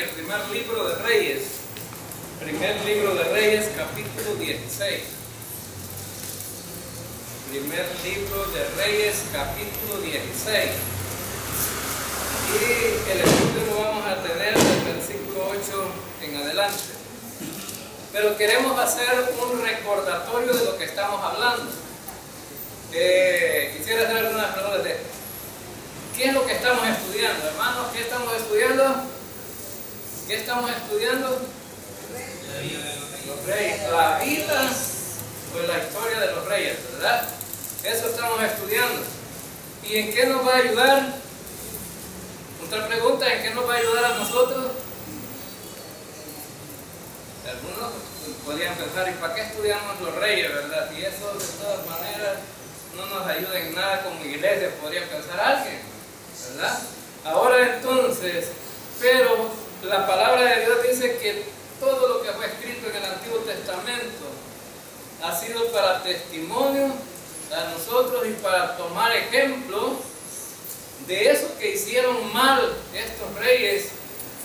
el primer libro de Reyes. Primer libro de Reyes, capítulo 16. Primer libro de Reyes, capítulo 16. Y el estudio lo vamos a tener del versículo 8 en adelante. Pero queremos hacer un recordatorio de lo que estamos hablando. Quisiera hacer algunas preguntas de ¿qué es lo que estamos estudiando, hermanos? ¿Qué estamos estudiando? ¿Qué estamos estudiando? Los reyes, la vida o la historia de los reyes, ¿verdad? Eso estamos estudiando. ¿Y en qué nos va a ayudar? Otra pregunta, ¿en qué nos va a ayudar a nosotros? Algunos podrían pensar, ¿y para qué estudiamos los reyes, verdad? Y eso de todas maneras no nos ayuda en nada como iglesia, podría pensar alguien, ¿verdad? Ahora entonces, pero la palabra de Dios dice que todo lo que fue escrito en el Antiguo Testamento ha sido para testimonio a nosotros y para tomar ejemplo de eso que hicieron mal estos reyes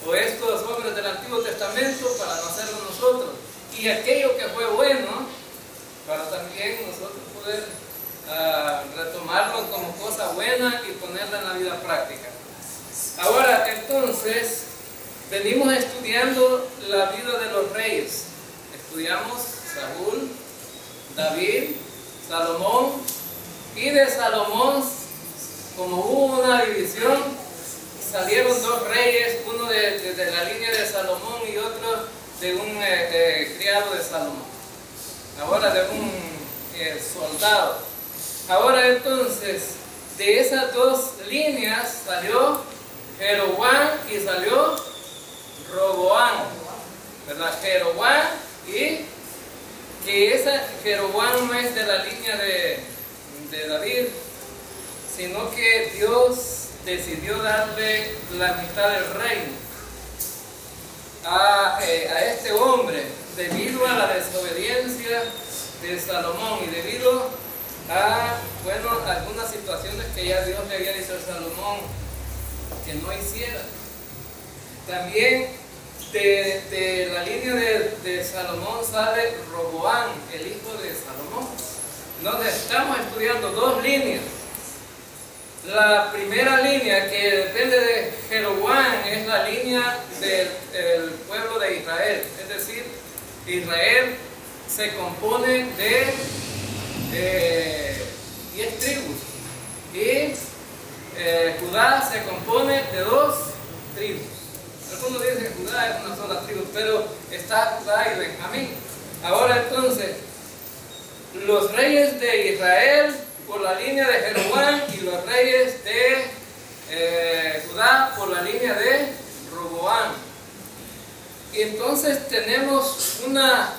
o estos hombres del Antiguo Testamento para no hacerlo nosotros, y aquello que fue bueno para también nosotros poder retomarlo como cosa buena y ponerla en la vida práctica. Ahora entonces venimos estudiando la vida de los reyes. Estudiamos Saúl, David, Salomón, y de Salomón, como hubo una división, salieron dos reyes, uno de la línea de Salomón y otro de un criado de Salomón, ahora de un soldado. Ahora entonces, de esas dos líneas salió Jeroboam y salió Roboam, ¿verdad? Jeroboam, y que esa Jeroboam no es de la línea de David, sino que Dios decidió darle la mitad del reino a este hombre debido a la desobediencia de Salomón y debido a, bueno, algunas situaciones que ya Dios le había dicho a Salomón que no hiciera. También de la línea de Salomón sale Roboam, el hijo de Salomón, donde estamos estudiando dos líneas. La primera línea, que depende de Jeroboam, es la línea del pueblo de Israel. Es decir, Israel se compone de 10 tribus y Judá se compone de 2 tribus. Algunos dicen que Judá es una sola tribu, pero está Judá y Benjamín. Ahora entonces, los reyes de Israel por la línea de Jeroboam y los reyes de Judá por la línea de Roboam. Y entonces tenemos una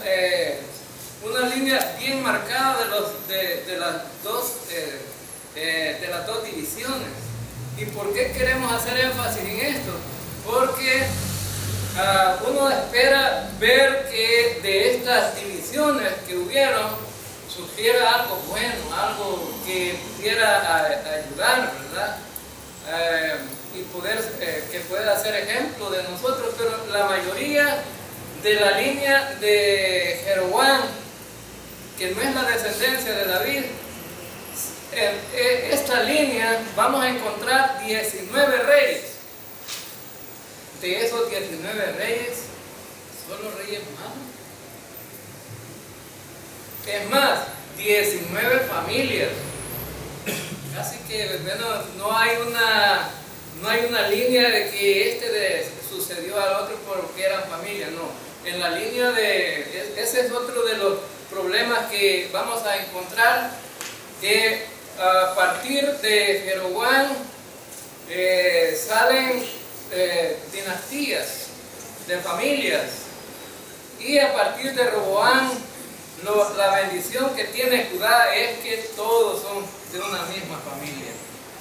línea bien marcada de las dos divisiones. ¿Y por qué queremos hacer énfasis en esto? Porque uno espera ver que de estas divisiones que hubieron surgiera algo bueno, algo que pudiera ayudar, ¿verdad? Y que pueda ser ejemplo de nosotros, pero la mayoría de la línea de Jeroboam, que no es la descendencia de David, esta línea vamos a encontrar 19 reyes. De esos 19 reyes, solo reyes malos. Es más, 19 familias. Así que, bueno, no hay una línea de que sucedió al otro porque eran familias, no. En la línea ese es otro de los problemas que vamos a encontrar, que a partir de Jeroboam salen dinastías de familias, y a partir de Roboam la bendición que tiene Judá es que todos son de una misma familia,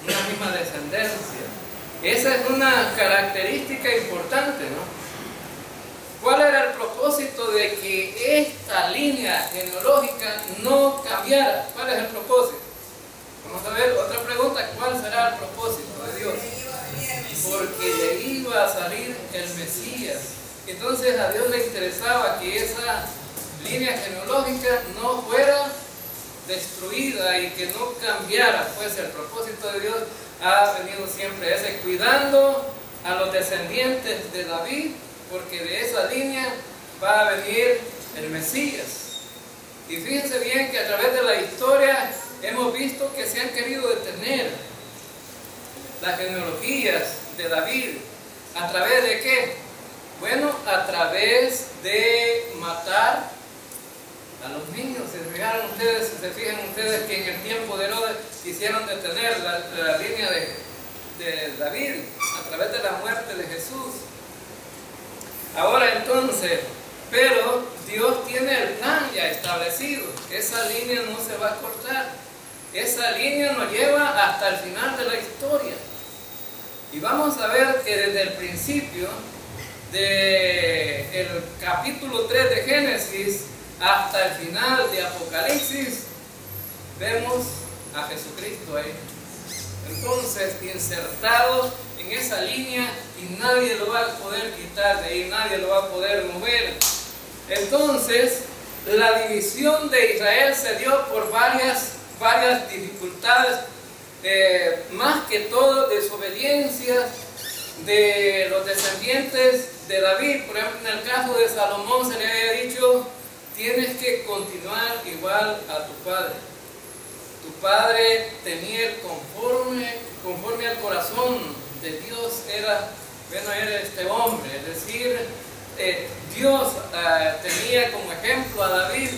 una misma descendencia. Esa es una característica importante, ¿no? ¿Cuál era el propósito de que esta línea genealógica no cambiara? ¿Cuál es el propósito? Vamos a ver otra pregunta, ¿cuál será el propósito de Dios? porque de ahí iba a salir el Mesías. Entonces a Dios le interesaba que esa línea genealógica no fuera destruida y que no cambiara. Pues el propósito de Dios ha venido siempre ese, cuidando a los descendientes de David, porque de esa línea va a venir el Mesías. Y fíjense bien que a través de la historia hemos visto que se han querido detener las genealogías de David. ¿A través de qué? Bueno, a través de matar a los niños. Se fijan ustedes que en el tiempo de Herodes quisieron detener la línea de David a través de la muerte de Jesús. Ahora entonces, pero Dios tiene el plan ya establecido. Esa línea no se va a cortar. Esa línea nos lleva hasta el final de la historia. Y vamos a ver que desde el principio del capítulo 3 de Génesis hasta el final de Apocalipsis, vemos a Jesucristo ahí. Entonces, insertado en esa línea, y nadie lo va a poder quitar de ahí, nadie lo va a poder mover. Entonces, la división de Israel se dio por varias dificultades, más que todo desobediencia de los descendientes de David. Por ejemplo, en el caso de Salomón se le había dicho: tienes que continuar igual a tu padre. Tu padre tenía el conforme al corazón de Dios, era este hombre. Es decir, Dios tenía como ejemplo a David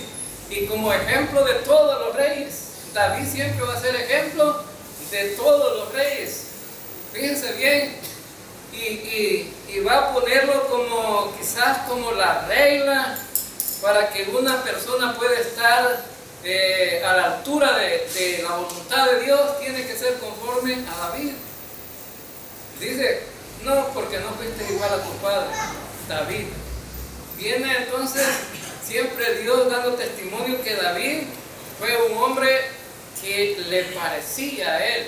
y como ejemplo de todos los reyes. David siempre va a ser ejemplo de todos los reyes. Fíjense bien, y va a ponerlo como quizás como la regla para que una persona pueda estar a la altura de la voluntad de Dios. Tiene que ser conforme a David. Dice: no, porque no fuiste igual a tu padre David. Viene entonces siempre Dios dando testimonio que David fue un hombre que le parecía a él,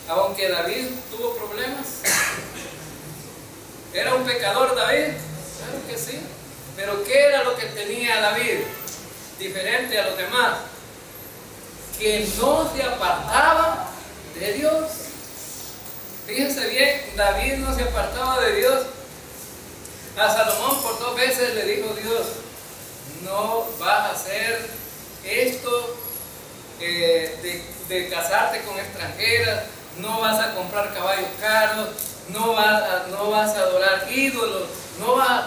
aunque David tuvo problemas. ¿Era un pecador David? Claro que sí. Pero ¿qué era lo que tenía David diferente a los demás? Que no se apartaba de Dios. Fíjense bien, David no se apartaba de Dios. A Salomón por 2 veces le dijo Dios: no vas a hacer esto de casarte con extranjeras, no vas a comprar caballos caros, no vas a adorar ídolos, no vas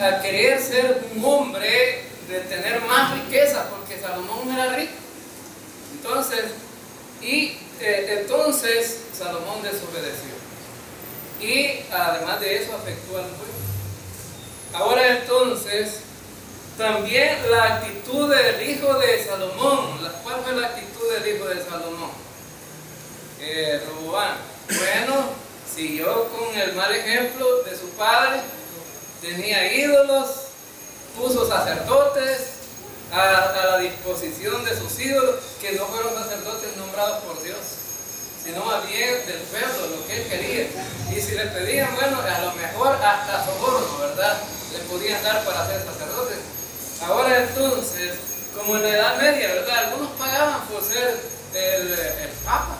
a querer ser un hombre de tener más riqueza, porque Salomón era rico. Entonces Salomón desobedeció, y además de eso afectó al pueblo. Ahora entonces, también la actitud del hijo de Salomón. ¿Cuál fue la actitud del hijo de Salomón? Roboam. Bueno, siguió con el mal ejemplo de su padre. Tenía ídolos, puso sacerdotes a la disposición de sus ídolos, que no fueron sacerdotes nombrados por Dios, sino más bien del pueblo, lo que él quería. Y si le pedían, bueno, a lo mejor hasta soborno, ¿verdad?, le podían dar para ser sacerdotes. Ahora entonces, como en la Edad Media, ¿verdad?, algunos pagaban por ser el papa.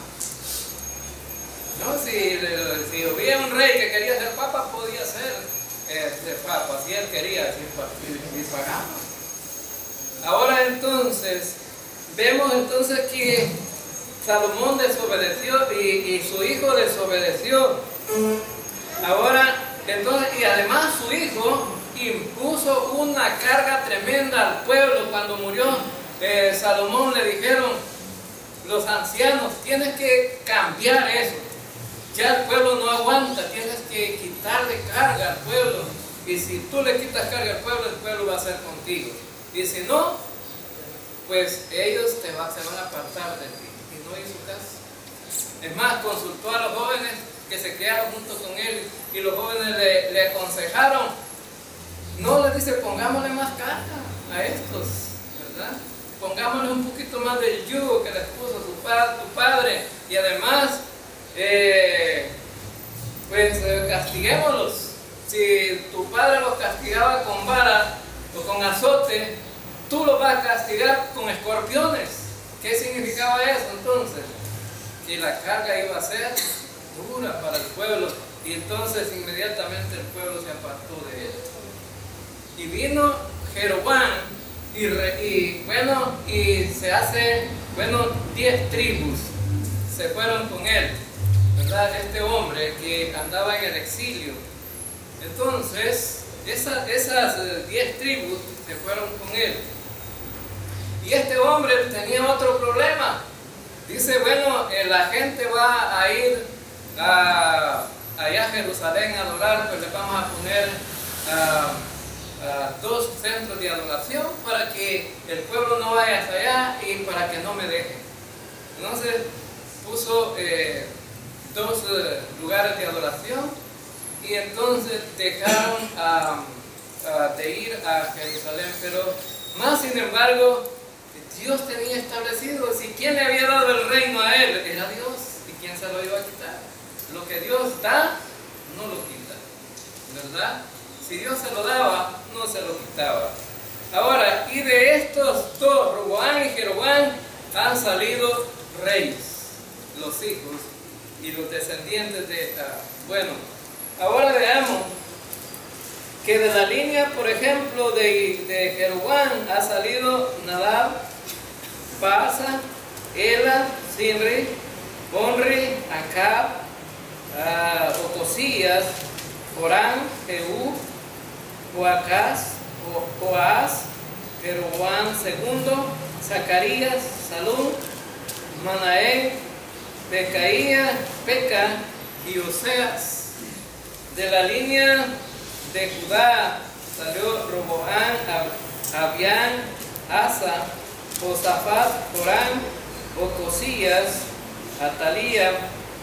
¿No? Si hubiera un rey que quería ser papa, podía ser papa, si él quería, si pagaba. Ahora entonces, vemos entonces que Salomón desobedeció y su hijo desobedeció. Ahora, entonces, y además su hijo impuso una carga tremenda al pueblo. Cuando murió Salomón, le dijeron los ancianos: tienes que cambiar eso. Ya el pueblo no aguanta, tienes que quitarle carga al pueblo. Y si tú le quitas carga al pueblo, el pueblo va a ser contigo. Y si no, pues ellos se van a apartar de ti. Y no hizo caso. Es más, consultó a los jóvenes que se criaron junto con él, y los jóvenes le aconsejaron. No, les dice: pongámosle más carga a estos, ¿verdad? pongámosle un poquito más del yugo que les puso tu padre, y además, castiguémoslos. Si tu padre los castigaba con vara o con azote, tú los vas a castigar con escorpiones. ¿Qué significaba eso entonces? Que la carga iba a ser dura para el pueblo, y entonces inmediatamente el pueblo se apartó de él. Y vino Jeroboam y se hace, 10 tribus se fueron con él, ¿verdad? Este hombre que andaba en el exilio. Entonces, esas 10 tribus se fueron con él. Y este hombre tenía otro problema. Dice, la gente va a ir allá a Jerusalén a adorar, pues les vamos a poner 2 centros de adoración para que el pueblo no vaya hasta allá y para que no me dejen. Entonces puso 2 lugares de adoración, y entonces dejaron de ir a Jerusalén. Pero más sin embargo, Dios tenía establecido, si quién le había dado el reino a él, era Dios, y quién se lo iba a quitar. Lo que Dios da, no lo quita, ¿verdad? Si Dios se lo daba, no se lo quitaba. Ahora, y de estos 2, Roboam y Jeroboam, han salido reyes, los hijos y los descendientes de... ahora veamos que de la línea, por ejemplo, de Jeroboam ha salido Nadab, Baasa, Ela, Sinri, Onri, Acab, Ocosías, Joram, Jehú, Joás, Jeroboam II, Zacarías, Salum, Manaén, Pecaía, Peca y Oseas. De la línea de Judá salió Roboam, Abián, Asa, Josafat, Joram, Ocosías, Atalía,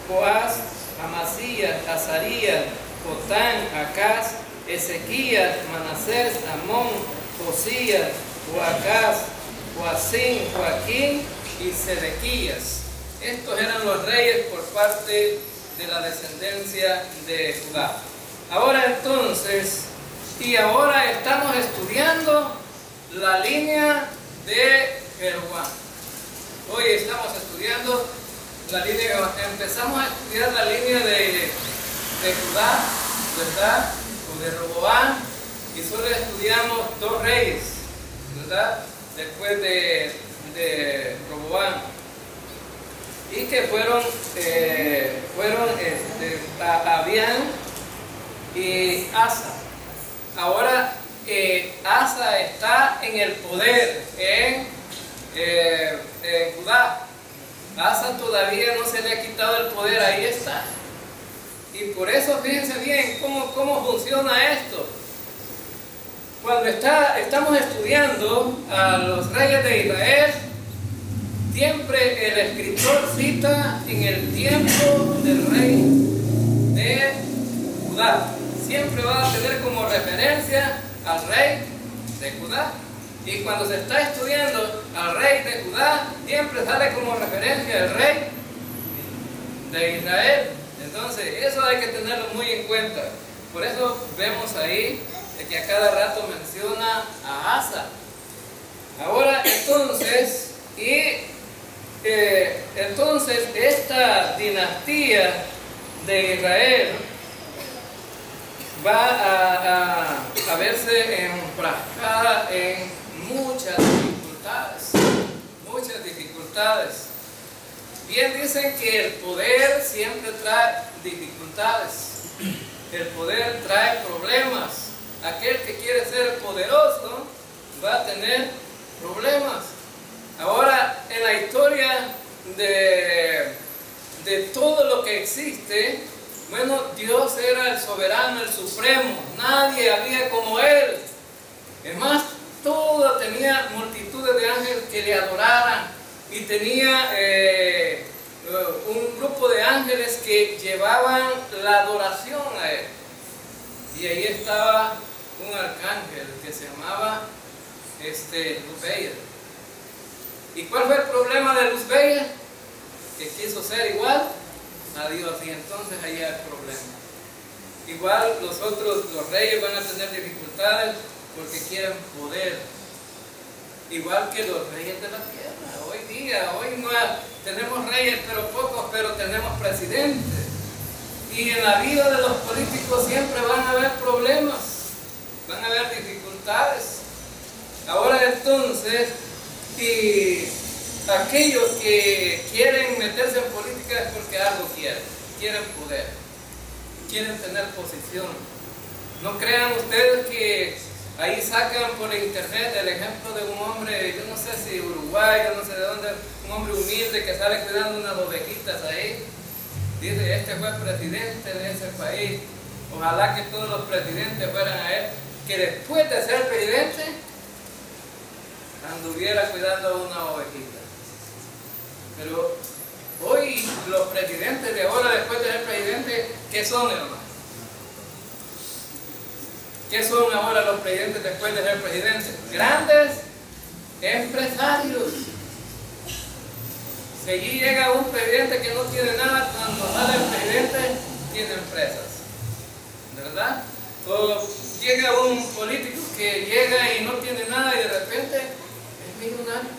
Joás, Amasías, Azarías, Jotán, Acaz, Ezequías, Manasés, Amón, Josías, Joacás, Joacín, Joaquín y Sedequías. Estos eran los reyes por parte de la descendencia de Judá. Ahora entonces, ahora estamos estudiando la línea de Jeroboam. Hoy estamos estudiando la línea, empezamos a estudiar la línea de Judá, ¿verdad? O de Roboam, y solo estudiamos 2 reyes, ¿verdad? Después de Roboam, y que fueron Abián y Asa. Ahora Asa está en el poder en Judá. Asa todavía no se le ha quitado el poder, ahí está. Y por eso fíjense bien cómo funciona esto. Cuando estamos estudiando a los reyes de Israel, siempre el escritor cita en el tiempo del rey de Judá. Siempre va a tener como referencia al rey de Judá. Y cuando se está estudiando al rey de Judá, siempre sale como referencia el rey de Israel. Entonces, eso hay que tenerlo muy en cuenta. Por eso vemos ahí de que a cada rato menciona a Asa. Ahora, entonces, esta dinastía de Israel va a verse enfrascada en muchas dificultades. Bien dicen que el poder siempre trae dificultades. El poder trae problemas. Aquel que quiere ser poderoso va a tener problemas. Ahora, en la historia de todo lo que existe, Dios era el soberano, el supremo. Nadie había como Él. Es más, todo tenía multitudes de ángeles que le adoraran, y tenía un grupo de ángeles que llevaban la adoración a Él. Y ahí estaba un arcángel que se llamaba Lucifer. ¿Y cuál fue el problema de Luz Bella? Que quiso ser igual a Dios, y entonces ahí hay problema. Igual los reyes van a tener dificultades porque quieren poder, igual que los reyes de la tierra. Hoy no tenemos reyes, pero pocos, pero tenemos presidentes. Y en la vida de los políticos siempre van a haber problemas, van a haber dificultades. Ahora entonces, y aquellos que quieren meterse en política es porque algo quieren poder, quieren tener posición. No crean ustedes que ahí sacan por internet el ejemplo de un hombre, yo no sé si Uruguay, yo no sé de dónde, un hombre humilde que sale cuidando unas ovejitas ahí. Dice, este fue presidente de ese país. Ojalá que todos los presidentes fueran a él, que después de ser presidente anduviera cuidando una ovejita. Pero hoy los presidentes de ahora, después de ser presidente, ¿qué son, hermano? ¿Qué son ahora los presidentes después de ser presidentes? Grandes empresarios. Si allí llega un presidente que no tiene nada, cuando sale el presidente tiene empresas, ¿verdad? O llega un político que llega y no tiene nada y de repente es millonario.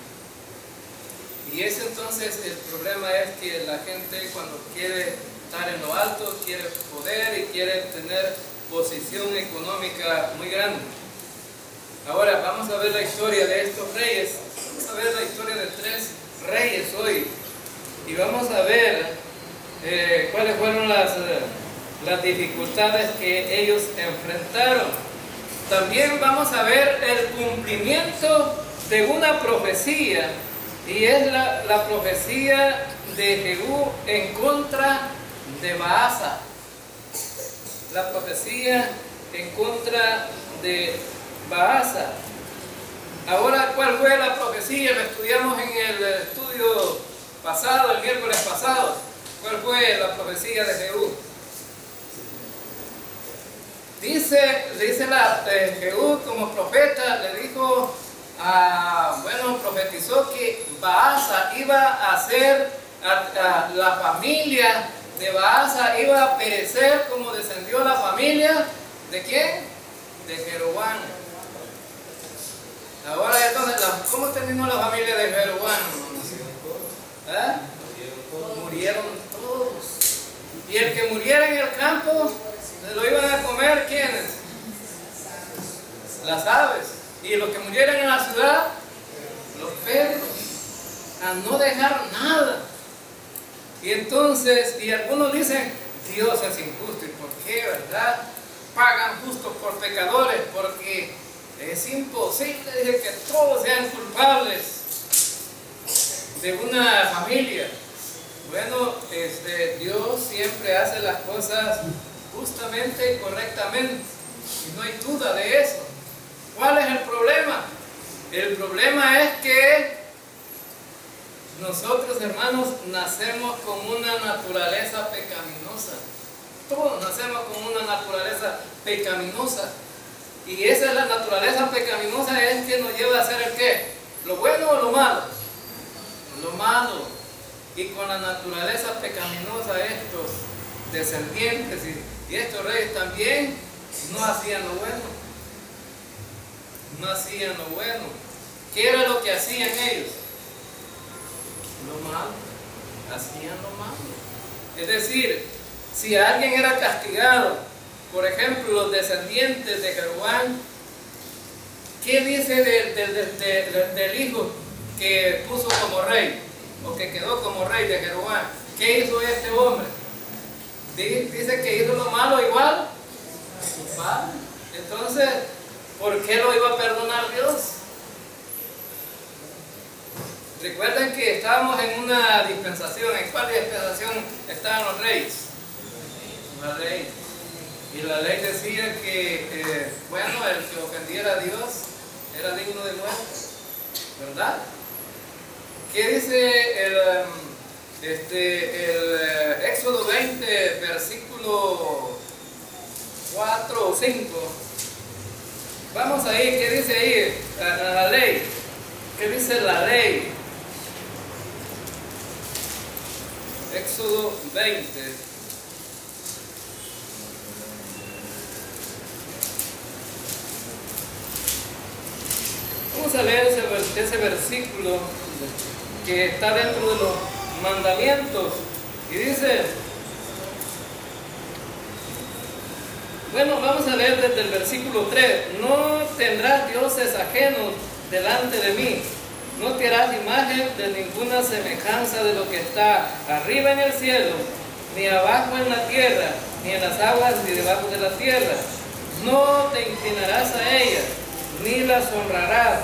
Y ese entonces el problema es que la gente cuando quiere estar en lo alto, quiere poder y quiere tener posición económica muy grande. Ahora vamos a ver la historia de estos reyes. Vamos a ver la historia de 3 reyes hoy. Y vamos a ver cuáles fueron las dificultades que ellos enfrentaron. También vamos a ver el cumplimiento de una profecía. Y es la profecía de Jehú en contra de Baasa. La profecía en contra de Baasa. Ahora, ¿cuál fue la profecía? Lo estudiamos en el estudio pasado, el miércoles pasado. ¿Cuál fue la profecía de Jehú? Dice Jehú como profeta, le dijo, profetizó que Baasa iba a hacer, la familia de Baasa iba a perecer como descendió la familia ¿de quién? De Jeroboam. Ahora entonces, ¿cómo terminó la familia de Jeroboam? Murieron todos. Y el que muriera en el campo, lo iban a comer ¿quiénes? Las aves. Y los que murieran en la ciudad, los perros. A no dejar nada. Y entonces, y algunos dicen, Dios es injusto. ¿Y por qué, verdad? Pagan justos por pecadores, porque es imposible que todos sean culpables de una familia. Bueno, Dios siempre hace las cosas justamente y correctamente, y no hay duda de eso. ¿Cuál es el problema? El problema es que nosotros, hermanos, nacemos con una naturaleza pecaminosa. Todos nacemos con una naturaleza pecaminosa. Y esa es la naturaleza pecaminosa, es que nos lleva a hacer el ¿qué? ¿Lo bueno o lo malo? Lo malo. Y con la naturaleza pecaminosa estos descendientes y estos reyes también no hacían lo bueno. No hacían lo bueno. ¿Qué era lo que hacían ellos? Lo malo. Hacían lo malo. Es decir, si alguien era castigado, por ejemplo, los descendientes de Jeroboam, ¿qué dice del hijo que puso como rey? O que quedó como rey de Jeroboam. ¿Qué hizo este hombre? Dice que hizo lo malo igual a su padre. Entonces, ¿por qué lo iba a perdonar Dios? Recuerden que estábamos en una dispensación. ¿En cuál dispensación estaban los reyes? La ley. Y la ley decía que, el que ofendiera a Dios era digno de muerte. ¿Verdad? ¿Qué dice el Éxodo 20, versículo 4 o 5? Vamos ahí, ¿qué dice ahí la ley? ¿Qué dice la ley? Éxodo 20. Vamos a leer ese versículo que está dentro de los mandamientos y dice, bueno, vamos a leer desde el versículo 3. No tendrás dioses ajenos delante de mí, no te harás imagen de ninguna semejanza de lo que está arriba en el cielo, ni abajo en la tierra, ni en las aguas, ni debajo de la tierra. No te inclinarás a ellas, ni las honrarás,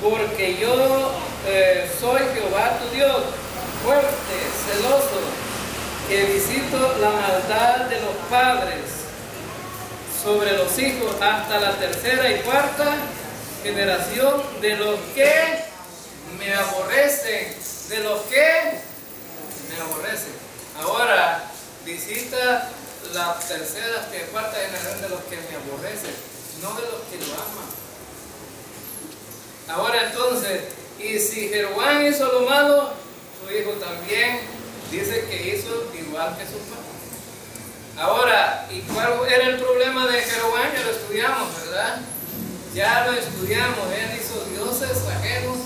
porque yo soy Jehová tu Dios, fuerte, celoso, que visito la maldad de los padres sobre los hijos hasta la tercera y cuarta generación de los que me aborrecen, de los que me aborrecen. Ahora visita la tercera y cuarta generación de los que me aborrecen, no de los que lo aman. Ahora entonces, y si Jeroboam hizo lo malo, su hijo también dice que hizo igual que su padre. Ahora, ¿y cuál era el problema de Jeroboam? Ya lo estudiamos, ¿verdad? Ya lo estudiamos. Él hizo dioses ajenos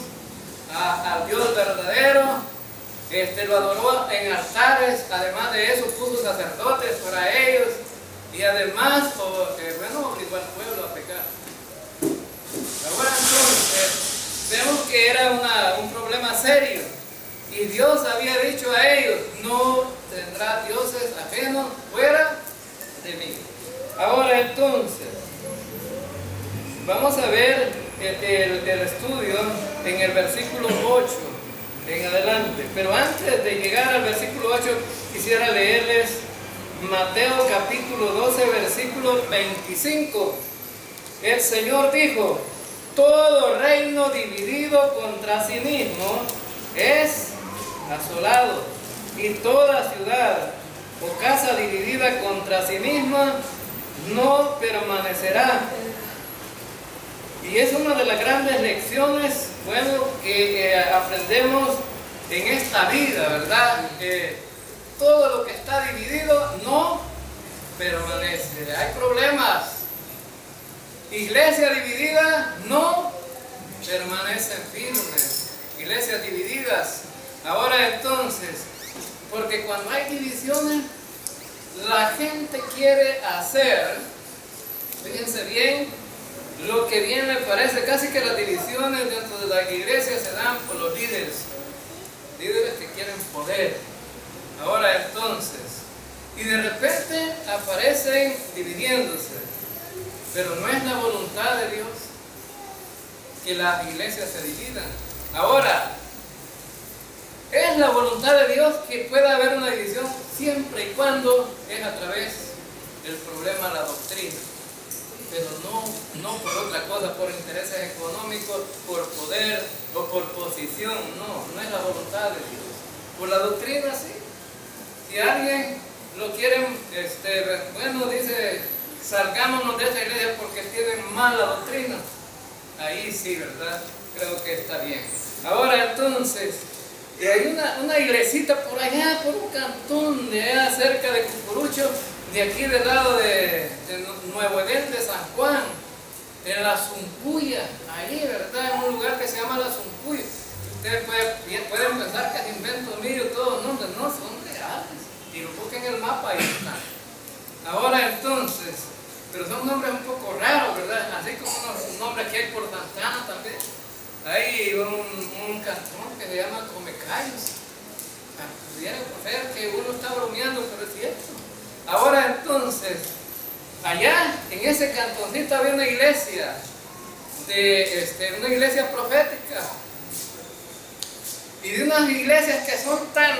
al Dios verdadero. Lo adoró en altares. Además de eso, puso sacerdotes para ellos. Y además, obligó al pueblo a pecar. Ahora entonces, vemos que era un problema serio. Y Dios había dicho a ellos, no tendrá dioses ajenos fuera de mí. Ahora entonces, vamos a ver el estudio en el versículo 8 en adelante. Pero antes de llegar al versículo 8, quisiera leerles Mateo capítulo 12, versículo 25. El Señor dijo, todo reino dividido contra sí mismo es asolado, y toda ciudad o casa dividida contra sí misma no permanecerá. Y es una de las grandes lecciones, que aprendemos en esta vida, ¿verdad? Que todo lo que está dividido no permanece. Hay problemas. Iglesia dividida no permanecen firmes. Iglesias divididas. Ahora entonces, porque cuando hay divisiones, la gente quiere hacer, fíjense bien, lo que bien le parece. Casi que las divisiones dentro de la iglesia se dan por los líderes que quieren poder. Ahora entonces, y de repente aparecen dividiéndose, pero no es la voluntad de Dios que las iglesias se dividan. Ahora, es la voluntad de Dios que pueda haber una división siempre y cuando es a través del problema de la doctrina, pero no por otra cosa, por intereses económicos, por poder o por posición. No es la voluntad de Dios. Por la doctrina sí. Si alguien lo quieren, dice, salgámonos de esta iglesia porque tienen mala doctrina, ahí sí, ¿verdad? Creo que está bien. Ahora entonces, y hay una iglesita por allá, por un cantón de allá cerca de Cucurucho, de aquí del lado de Nuevo Edén de San Juan, en la Zumpuya, ahí, ¿verdad? En un lugar que se llama la Zumpuya. Ustedes pueden pensar que es invento mío, todos los nombres, no, son reales. Y lo busquen en el mapa, ahí están. Ahora entonces, pero son nombres un poco raros, ¿verdad? Así como unos nombres que hay por Santana también. Hay un cantón que se llama Comecayos. Pudiera ser que uno está bromeando, pero es cierto. Ahora entonces, allá en ese cantoncito había una iglesia, una iglesia profética. Y de unas iglesias que son tan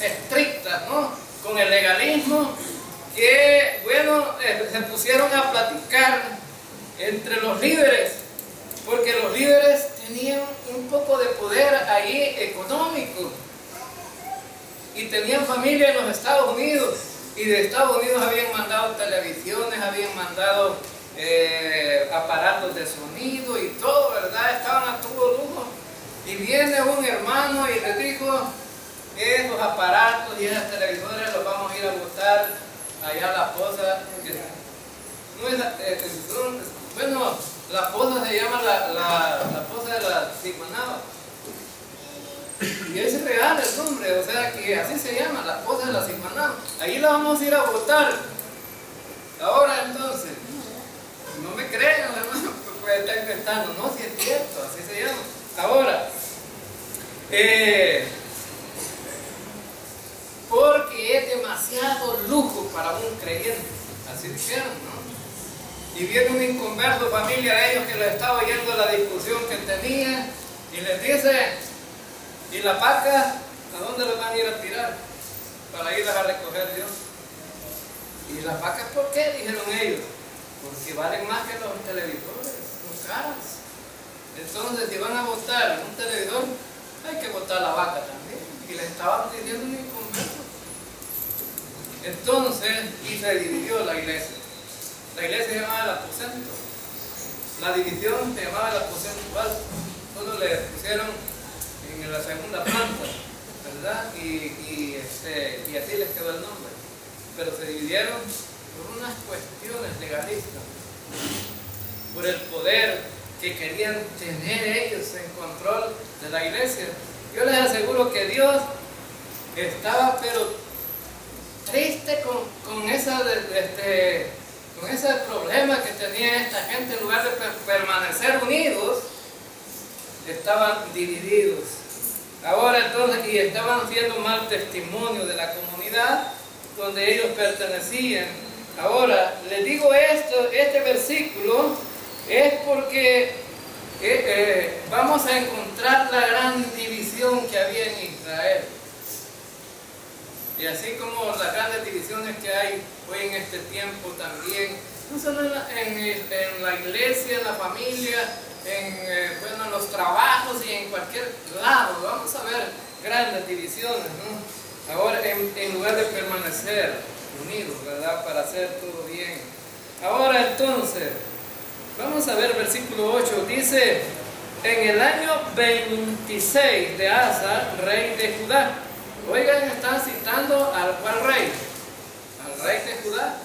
estrictas, ¿no? Con el legalismo, que, se pusieron a platicar entre los líderes, porque los líderes tenían un poco de poder ahí económico y tenían familia en los Estados Unidos, y de Estados Unidos habían mandado televisiones, habían mandado aparatos de sonido y todo, ¿verdad? Estaban a todo lujo. Y viene un hermano y les dijo, esos aparatos y esos televisores los vamos a ir a botar allá a la poza. No es bueno, la poza se llama la poza de la Sigmanaba. Y es real el nombre, o sea que así se llama, la poza de la Sigmanaba. Ahí la vamos a ir a botar. Ahora entonces, no me crean, hermano, puede estar inventando. No, si es cierto, así se llama. Ahora, porque es demasiado lujo para un creyente, así dijeron, ¿no? Y viene un inconverso, familia de ellos, que les estaba oyendo la discusión que tenía, y les dice, ¿y la paca a dónde las van a ir a tirar? Para irlas a recoger Dios. ¿Y las vacas por qué? Dijeron ellos. Porque valen más que los televisores, son caras. Entonces, si van a botar un televisor, hay que botar la vaca también. Y le estaban diciendo un inconverso. Entonces, y se dividió la iglesia. La iglesia se llamaba el aposento. La división se llamaba el aposento alto. Solo le pusieron en la segunda planta, ¿verdad? Y así les quedó el nombre. Pero se dividieron por unas cuestiones legalistas, por el poder que querían tener ellos en control de la iglesia. Yo les aseguro que Dios estaba pero triste con ese problema que tenía esta gente. En lugar de permanecer unidos, estaban divididos. Ahora entonces, y estaban siendo mal testimonio de la comunidad donde ellos pertenecían. Ahora, les digo esto, este versículo es porque vamos a encontrar la gran división que había en Israel. Y así como las grandes divisiones que hay hoy en este tiempo también, no solo en la iglesia, en la familia, en los trabajos y en cualquier lado, vamos a ver grandes divisiones, ¿no? Ahora, en lugar de permanecer unidos, ¿verdad? Para hacer todo bien. Ahora entonces, vamos a ver versículo 8, dice, en el año 26 de Asa, rey de Judá. Oigan, están citando al cual rey, al rey de Judá.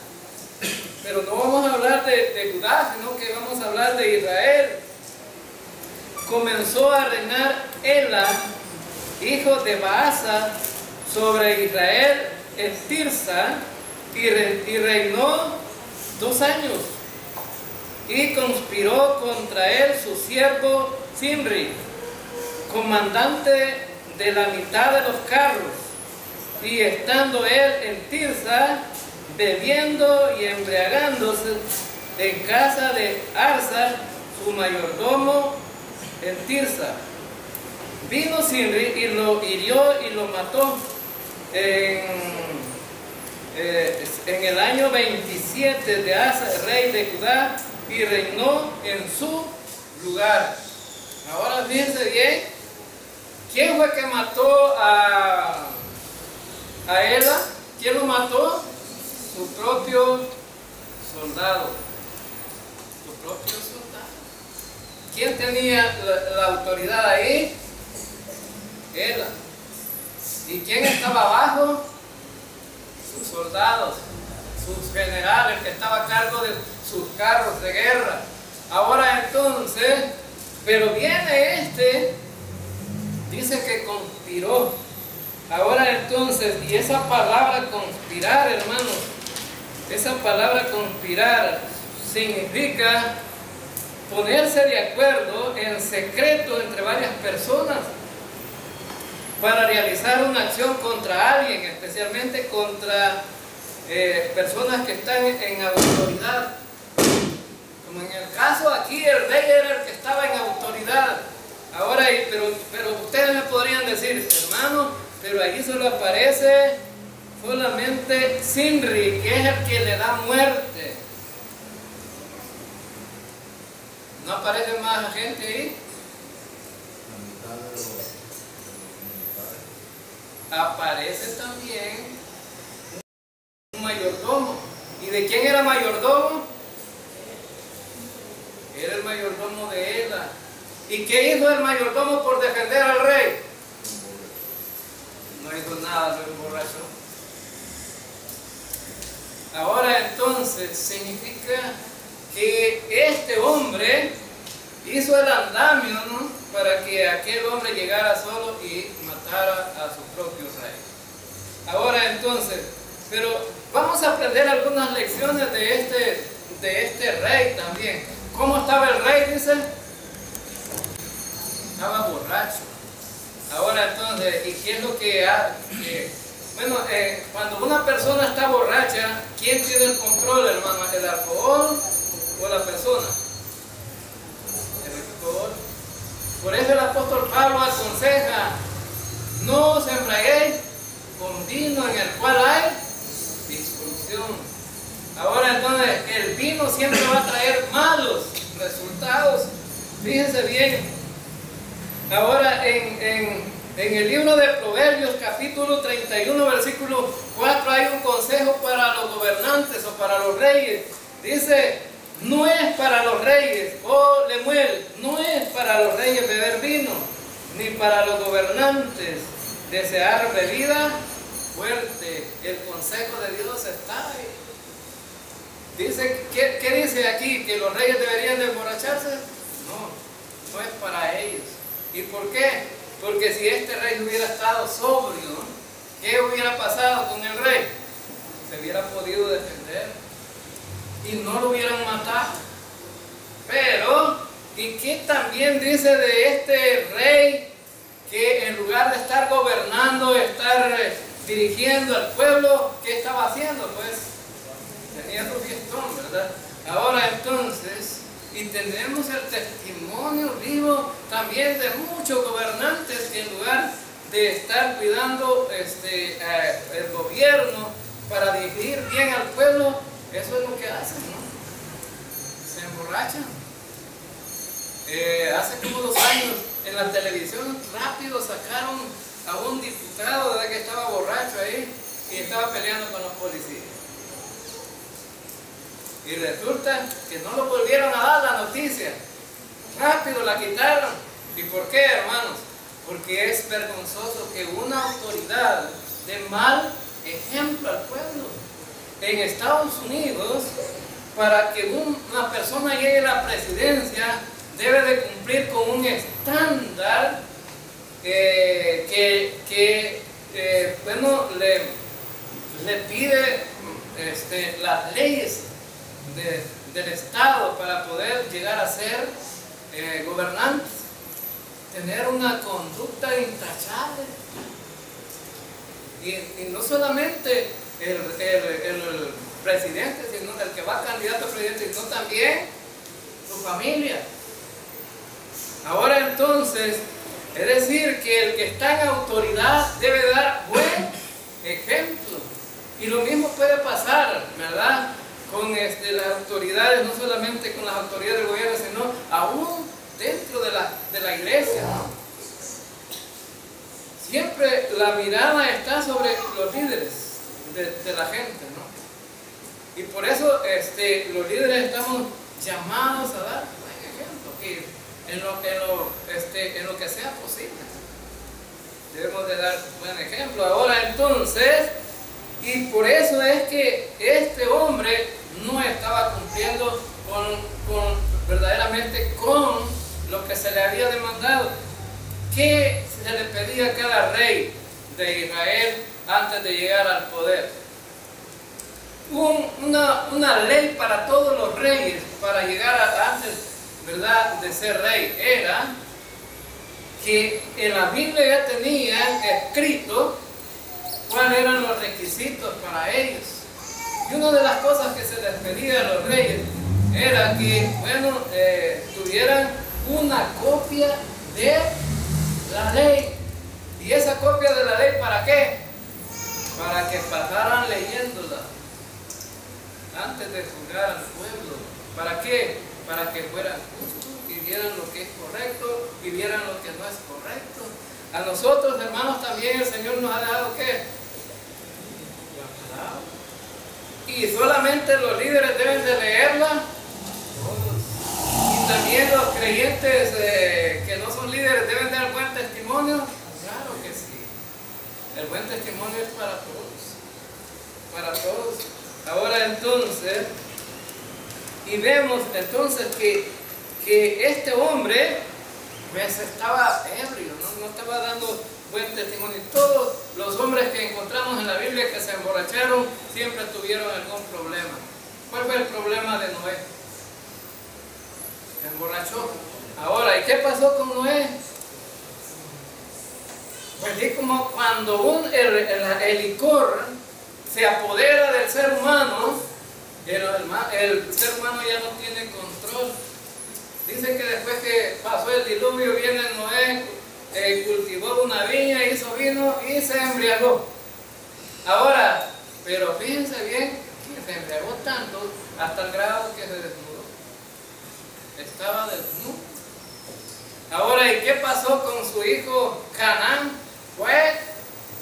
Pero no vamos a hablar de Judá, sino que vamos a hablar de Israel. Comenzó a reinar Ela, hijo de Baasa, sobre Israel en Tirsa, y reinó 2 años. Y conspiró contra él su siervo Zimri, comandante de la mitad de los carros. Y estando él en Tirsa, bebiendo y embriagándose en casa de Arsa, su mayordomo en Tirsa, vino Zimri y lo hirió y lo mató en el año 27 de Asa, rey de Judá, y reinó en su lugar. Ahora fíjense bien, ¿quién fue que mató a Ela? ¿Quién lo mató? Su propio soldado. Su propio soldado. ¿Quién tenía la autoridad ahí? Ela. ¿Y quién estaba abajo? Sus soldados, sus generales, que estaba a cargo de sus carros de guerra. Ahora entonces, pero viene dice que conspiró. Ahora entonces, y esa palabra conspirar, hermanos, esa palabra conspirar significa ponerse de acuerdo en secreto entre varias personas para realizar una acción contra alguien, especialmente contra personas que están en autoridad. Como en el caso aquí, el rey era el que estaba en autoridad. Ahora, pero ustedes me podrían decir, hermano, pero allí solo aparece solamente Zimri, que es el que le da muerte. ¿No aparece más gente ahí? Aparece también un mayordomo. ¿Y de quién era mayordomo? Era el mayordomo de Ela. ¿Y qué hizo el mayordomo por defender al rey? No dijo nada, lo emborrachó. Ahora entonces significa que este hombre hizo el andamio, ¿no?, para que aquel hombre llegara solo y matara a su propio rey. Ahora entonces, pero vamos a aprender algunas lecciones de este rey también. ¿Cómo estaba el rey? Dice, estaba borracho. Ahora entonces, ¿y qué es lo que hace? Bueno, cuando una persona está borracha, ¿quién tiene el control, hermano? ¿El alcohol o la persona? El alcohol. Por eso el apóstol Pablo aconseja: no os embriaguéis con vino en el cual hay disolución. Ahora entonces, el vino siempre va a traer malos resultados. Fíjense bien. Ahora en el libro de Proverbios, capítulo 31, versículo 4, hay un consejo para los gobernantes o para los reyes. Dice: no es para los reyes, oh Lemuel, no es para los reyes beber vino, ni para los gobernantes desear bebida fuerte. El consejo de Dios está ahí. Dice, ¿qué dice aquí? ¿Que los reyes deberían de emborracharse? No, no es para ellos. ¿Y por qué? Porque si este rey hubiera estado sobrio, ¿qué hubiera pasado con el rey? Se hubiera podido defender y no lo hubieran matado. Pero, ¿y qué también dice de este rey que en lugar de estar gobernando, estar dirigiendo al pueblo, ¿qué estaba haciendo? Pues tenía su fiestón, ¿verdad? Ahora entonces, y tenemos el testimonio vivo también de muchos gobernantes que en lugar de estar cuidando el gobierno para dirigir bien al pueblo, eso es lo que hacen, ¿no? Se emborrachan. Hace como 2 años en la televisión rápido sacaron a un diputado, ¿verdad?, que estaba borracho ahí y estaba peleando con los policías. Y resulta que no lo volvieron a dar la noticia. Rápido la quitaron. ¿Y por qué, hermanos? Porque es vergonzoso que una autoridad dé mal ejemplo al pueblo. En Estados Unidos, para que una persona llegue a la presidencia, debe de cumplir con un estándar le pide las leyes del Estado para poder llegar a ser gobernantes, tener una conducta intachable. Y no solamente el presidente, sino el que va candidato a presidente, sino también su familia. Ahora entonces, es decir, que el que está en autoridad debe dar buen ejemplo. Y lo mismo puede pasar, ¿verdad?, con las autoridades, no solamente con las autoridades del gobierno, sino aún dentro de la iglesia, ¿no? Siempre la mirada está sobre los líderes de la gente, ¿no? Y por eso los líderes estamos llamados a dar buen ejemplo, que en lo que sea posible debemos de dar buen ejemplo. Ahora entonces, y por eso es que este hombre no estaba cumpliendo verdaderamente con lo que se le había demandado. ¿Qué se le pedía a cada rey de Israel antes de llegar al poder? Una ley para todos los reyes para llegar antes, ¿verdad?, de ser rey, era que en la Biblia ya tenían escrito cuáles eran los requisitos para ellos. Y una de las cosas que se les pedía a los reyes era que, bueno, tuvieran una copia de la ley. ¿Y esa copia de la ley para qué? Para que pasaran leyéndola antes de juzgar al pueblo. ¿Para qué? Para que fueran justos y vieran lo que es correcto y vieran lo que no es correcto. A nosotros, hermanos, también el Señor nos ha dado ¿qué? La palabra. Y solamente los líderes deben de leerla. Y también los creyentes que no son líderes deben dar buen testimonio. Claro que sí. El buen testimonio es para todos. Para todos. Ahora entonces, y vemos entonces que este hombre pues estaba ebrio, no estaba dando buen testimonio. Todos los hombres que encontramos en la Biblia que se emborracharon siempre tuvieron algún problema. ¿Cuál fue el problema de Noé? Se emborrachó. Ahora, ¿y qué pasó con Noé? Pues es como cuando el licor se apodera del ser humano, el ser humano ya no tiene control. Dice que después que pasó el diluvio, viene Noé, cultivó una viña, hizo vino y se embriagó. Ahora, pero fíjense bien que se embriagó tanto hasta el grado que se desnudó. Estaba desnudo. Ahora, ¿y qué pasó con su hijo Canaán? Fue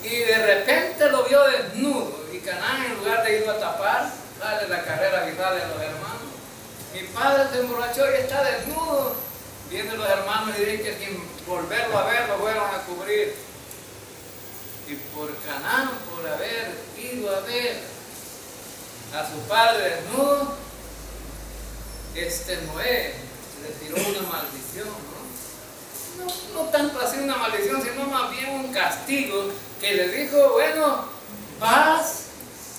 y de repente lo vio desnudo. Y Canaán, en lugar de irlo a tapar, dale la carrera vital de los hermanos. Mi padre se emborrachó y está desnudo. Vienen los hermanos y dicen que sin volverlo a ver lo fueron a cubrir. Y por Canaán, por haber ido a ver a su padre desnudo, Noé le tiró una maldición, ¿no? No tanto así una maldición, sino más bien un castigo que le dijo, bueno, vas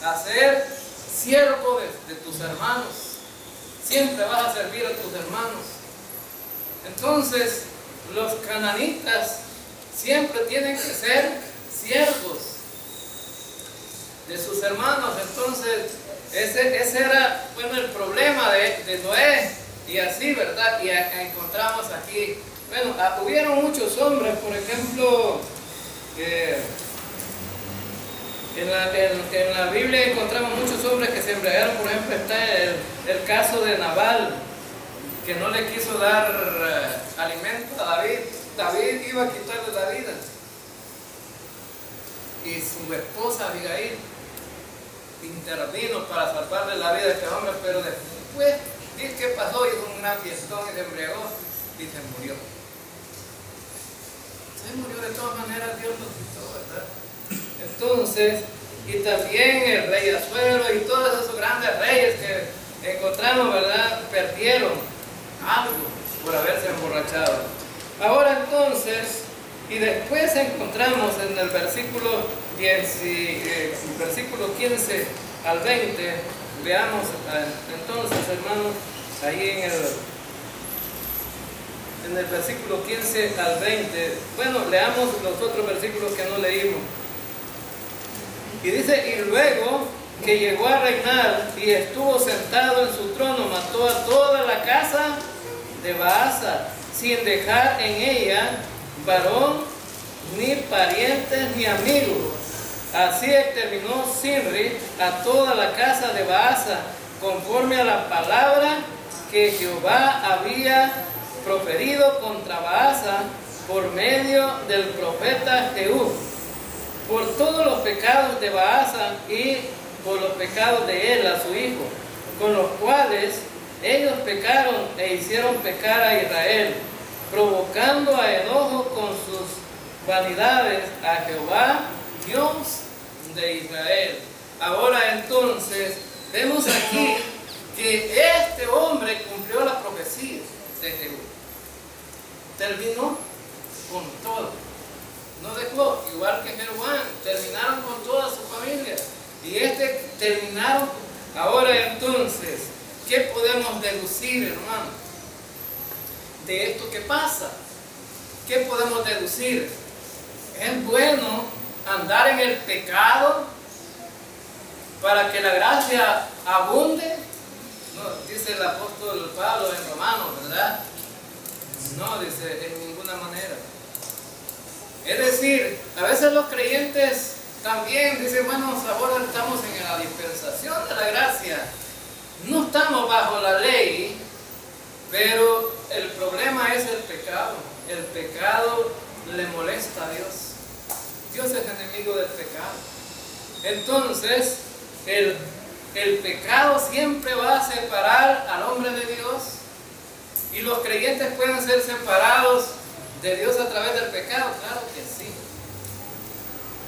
a ser siervo de tus hermanos. Siempre vas a servir a tus hermanos. Entonces, los cananitas siempre tienen que ser siervos de sus hermanos. Entonces, ese era, bueno, el problema de Noé. Y así, ¿verdad? Y encontramos aquí, bueno, hubieron muchos hombres, por ejemplo, en la Biblia encontramos muchos hombres que se embriagaron. Por ejemplo, está el caso de Nabal, que no le quiso dar alimento a David. David iba a quitarle la vida. Y su esposa Abigail intervino para salvarle la vida a este hombre, pero después, ¿qué pasó? Hizo un gran fiestón y se embriagó y se murió. Se murió de todas maneras, Dios lo quitó, ¿verdad? Entonces, y también el rey Asuero y todos esos grandes reyes que encontramos, ¿verdad? Perdieron algo por haberse emborrachado. Ahora entonces, y después encontramos en el versículo 15 al 20, veamos entonces, hermanos, ahí en el versículo 15 al 20, bueno, leamos los otros versículos que no leímos. Y dice, y luego que llegó a reinar y estuvo sentado en su trono, mató a toda la casa de Baasa, sin dejar en ella varón, ni parientes, ni amigos. Así exterminó Sinri a toda la casa de Baasa, conforme a la palabra que Jehová había proferido contra Baasa por medio del profeta Jehú, por todos los pecados de Baasa y por los pecados de Ela, su hijo, con los cuales ellos pecaron e hicieron pecar a Israel, provocando a enojo con sus vanidades a Jehová, Dios de Israel. Ahora entonces, vemos aquí que este hombre cumplió la profecía de Jehú. Terminó con todo. No dejó, igual que Jeroboam, terminaron con toda su familia. Y terminaron. Ahora entonces, ¿qué podemos deducir, hermano, de esto que pasa? ¿Qué podemos deducir? ¿Es bueno andar en el pecado para que la gracia abunde? No, dice el apóstol Pablo en Romanos, ¿verdad? No, dice, en ninguna manera. Es decir, a veces los creyentes también dicen, bueno, ahora estamos en la dispensación de la gracia. No estamos bajo la ley, pero el problema es el pecado. El pecado le molesta a Dios. Dios es enemigo del pecado. Entonces, el pecado siempre va a separar al hombre de Dios. Y los creyentes pueden ser separados de Dios a través del pecado, claro que sí.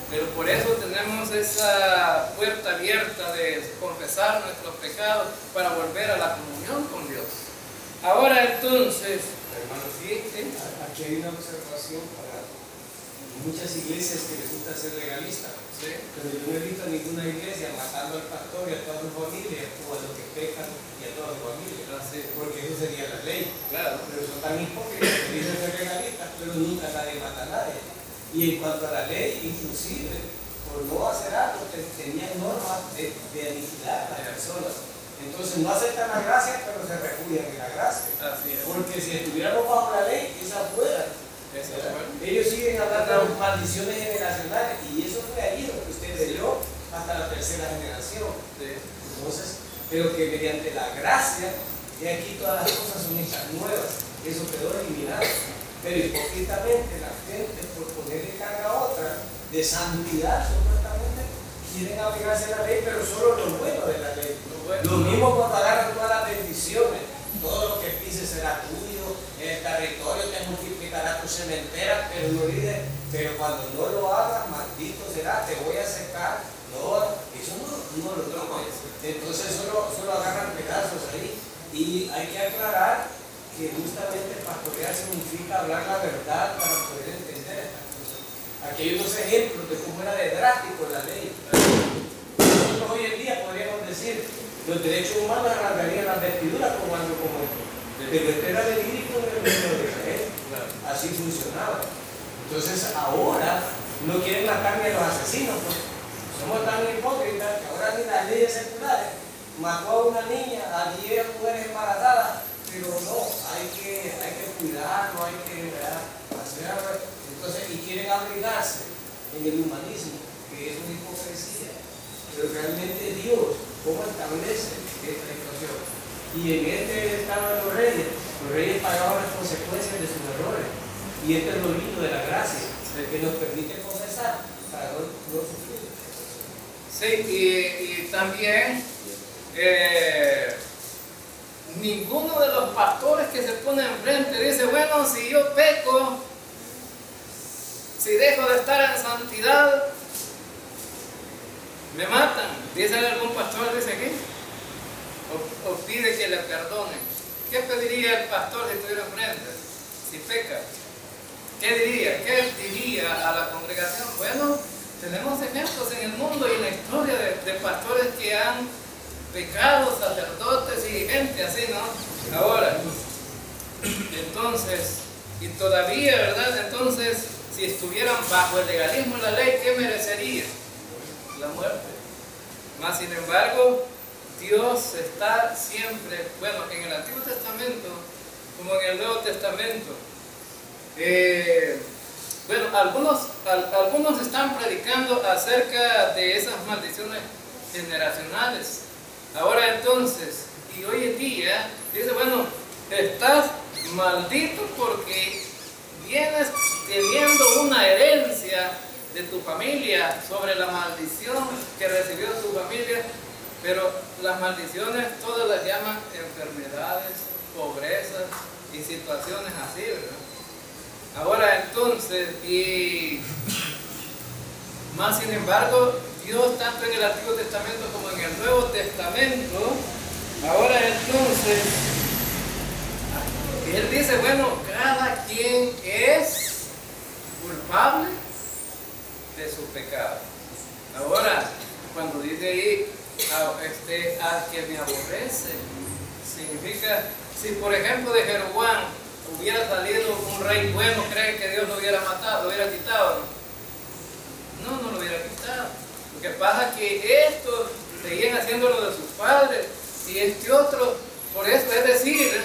Pero por eso tenemos esa puerta abierta de confesar nuestros pecados para volver a la comunión con Dios. Ahora entonces, Hermano, ¿sí? aquí hay una observación para muchas iglesias que les gusta ser legalistas. ¿Sí? Pero yo no he visto ninguna iglesia matando al pastor y a toda su familia, o a los que pecan y a toda su familia. Porque eso sería la ley. Claro. Pero son tan hipócritas que dicen ser legalistas, pero nunca nadie mata a nadie. Y en cuanto a la ley, inclusive, por no hacer algo, tenían normas de aniquilar a las personas. Entonces no aceptan la gracia, pero se refugian en la gracia. Así es. Porque si estuviéramos bajo la ley, esa fuera. Ellos siguen hablando de maldiciones generacionales, y eso fue ahí lo que usted leyó hasta la tercera generación. Sí. Entonces, pero que mediante la gracia, y aquí todas las cosas son hechas nuevas, eso quedó eliminado. Pero hipócritamente la gente, por ponerle carga a otra, de santidad supuestamente, quieren apegarse a la ley, pero solo lo bueno de la ley. Lo mismo cuando agarran todas las bendiciones, todo lo que pises será tuyo, el territorio te multiplicará tu cementera, pero no dice, pero cuando no lo hagas, maldito será, te voy a secar. No, eso no lo toman. Entonces solo agarran pedazos ahí. Y hay que aclarar que justamente pastorear significa hablar la verdad para poder entender estas cosas. Aquí hay unos ejemplos de cómo era de drástico la ley. Nosotros hoy en día podríamos decir, los derechos humanos arrancarían las vestiduras como algo como esto. Pero esto era verídico en el reino de Israel. Así funcionaba. Entonces ahora no quieren matar ni a los asesinos, pues. Somos tan hipócritas que ahora ni las leyes seculares mató a una niña, a 10 mujeres embarazadas, pero no, hay que cuidarlo, hay que hacer algo. Entonces, y quieren abrigarse en el humanismo, que es una hipocresía. Pero realmente Dios, ¿cómo establece esta situación? Y en este estaban los reyes pagaban las consecuencias de sus errores. Y este es lo lindo de la gracia, que nos permite confesar para no sufrir. Sí, y también ninguno de los pastores que se pone enfrente dice, bueno, si yo peco, si dejo de estar en santidad, me matan. ¿Dice algún pastor, dice aquí? O pide que le perdonen. ¿Qué pediría el pastor si estuviera enfrente? Si peca. ¿Qué diría? ¿Qué diría a la congregación? Bueno, tenemos ejemplos en el mundo y en la historia de pastores que han pecado, sacerdotes y gente así, ¿no? Ahora, entonces, y todavía, ¿verdad? Entonces, si estuvieran bajo el legalismo de la ley, ¿qué merecería? La muerte. Mas, sin embargo, Dios está siempre, bueno, en el Antiguo Testamento, como en el Nuevo Testamento, bueno, algunos están predicando acerca de esas maldiciones generacionales. Ahora entonces, y hoy en día, dice, bueno, estás maldito porque vienes teniendo una herencia de tu familia sobre la maldición que recibió tu familia, pero las maldiciones todas las llaman enfermedades, pobrezas y situaciones así, ¿verdad? Ahora entonces, y más sin embargo, Dios tanto en el Antiguo Testamento como en el Nuevo Testamento, ahora entonces, Él dice, bueno, cada quien es culpable de su pecado. Ahora, cuando dice ahí, al que me aborrece, significa, si por ejemplo de Jeroboam hubiera salido un rey bueno, ¿creen que Dios lo hubiera matado, lo hubiera quitado? No, no lo hubiera quitado. Lo que pasa es que estos seguían haciendo lo de sus padres y este otro, por eso es decir,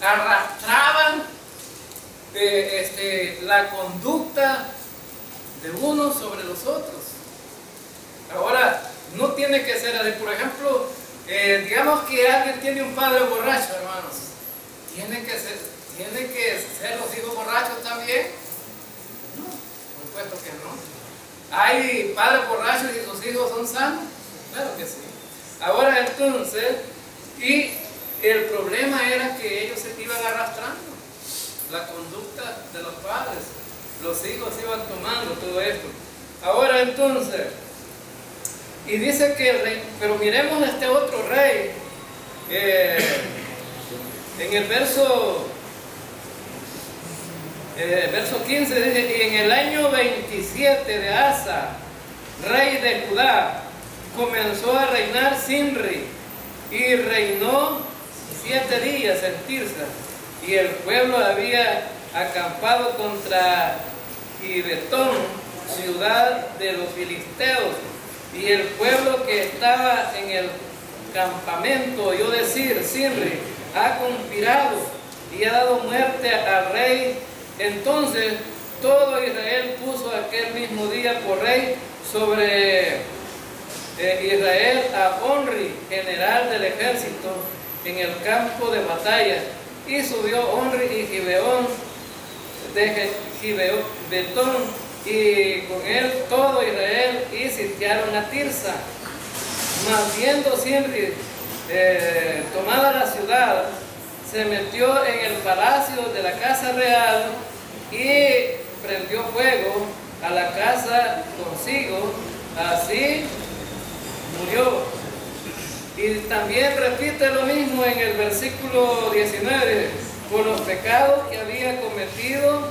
arrastraban la conducta de unos sobre los otros. Ahora, no tiene que ser así. Por ejemplo, digamos que alguien tiene un padre borracho, hermanos. ¿Tienen que ser los hijos borrachos también? No, por supuesto que no. ¿Hay padres borrachos y sus hijos son sanos? Claro que sí. Ahora entonces, y el problema era que ellos se iban arrastrando la conducta de los padres. Los hijos iban tomando todo esto. Ahora entonces, y dice que el rey, pero miremos a este otro rey, en el verso 15 dice, y en el año 27 de Asa, rey de Judá, comenzó a reinar Zimri, y reinó 7 días en Tirsa, y el pueblo había acampado contra Gibetón, ciudad de los filisteos, y el pueblo que estaba en el campamento oyó decir, Zimri ha conspirado y ha dado muerte al rey. Entonces todo Israel puso aquel mismo día por rey sobre Israel a Onri, general del ejército, en el campo de batalla. Y subió Onri y Gibeón de Gibetón, y con él todo Israel, y sitiaron a Tirsa. Mas viendo Zimri tomada la ciudad, se metió en el palacio de la casa real y prendió fuego a la casa consigo, así murió. Y también repite lo mismo en el versículo 19, por los pecados que había cometido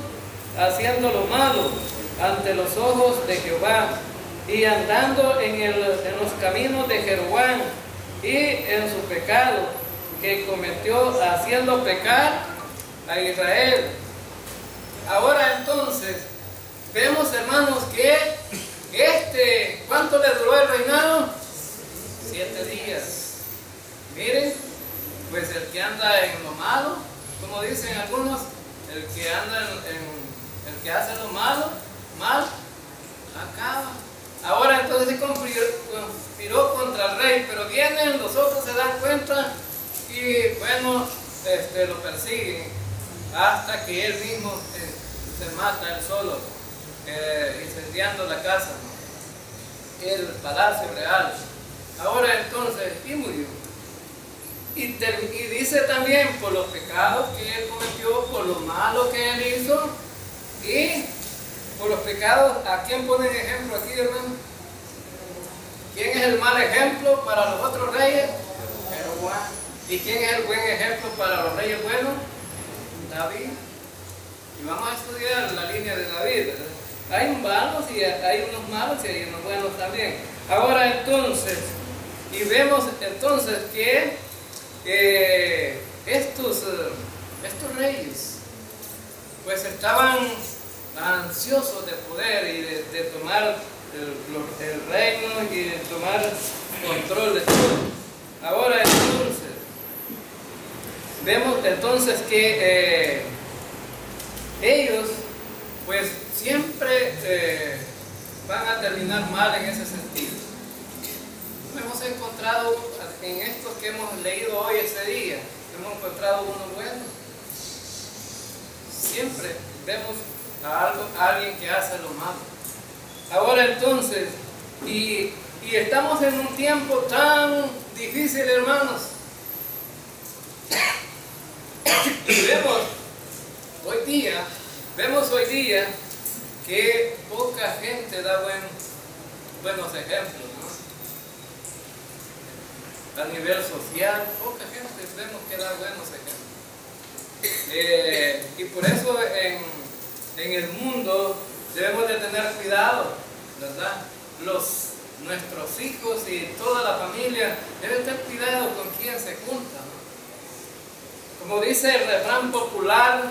haciendo lo malo ante los ojos de Jehová, y andando en los caminos de Jeroboam, y en su pecado que cometió haciendo pecar a Israel. Ahora entonces, vemos, hermanos, que ¿cuánto le duró el reinado? 7 días. Miren, pues el que anda en lo malo, como dicen algunos, el que anda el que hace lo malo, mal, acaba. Ahora entonces se conspiró contra el rey, pero vienen, los otros se dan cuenta y bueno, lo persiguen hasta que él mismo se mata él solo, incendiando la casa, el palacio real. Ahora entonces, y murió. Y dice también por los pecados que él cometió, por lo malo que él hizo, y por los pecados. ¿A quién ponen ejemplo aquí, hermano? ¿Quién es el mal ejemplo para los otros reyes? Jeroboam. ¿Y quién es el buen ejemplo para los reyes buenos? David. Y vamos a estudiar la línea de David, ¿verdad? Hay malos y hay unos malos y hay unos buenos también. Ahora entonces, y vemos entonces que estos reyes pues estaban ansiosos de poder y de tomar el reino y de tomar control de todo. Ahora entonces, vemos entonces que ellos pues siempre van a terminar mal en ese sentido. Hemos encontrado en estos que hemos leído hoy ese día, hemos encontrado uno bueno. Siempre vemos a alguien que hace lo malo. Ahora entonces, y estamos en un tiempo tan difícil, hermanos. Y vemos hoy día que poca gente da buenos ejemplos, ¿no? A nivel social, poca gente vemos que da buenos ejemplos. Y por eso en el mundo debemos de tener cuidado, ¿verdad? Nuestros hijos y toda la familia deben tener cuidado con quién se junta, ¿no? Como dice el refrán popular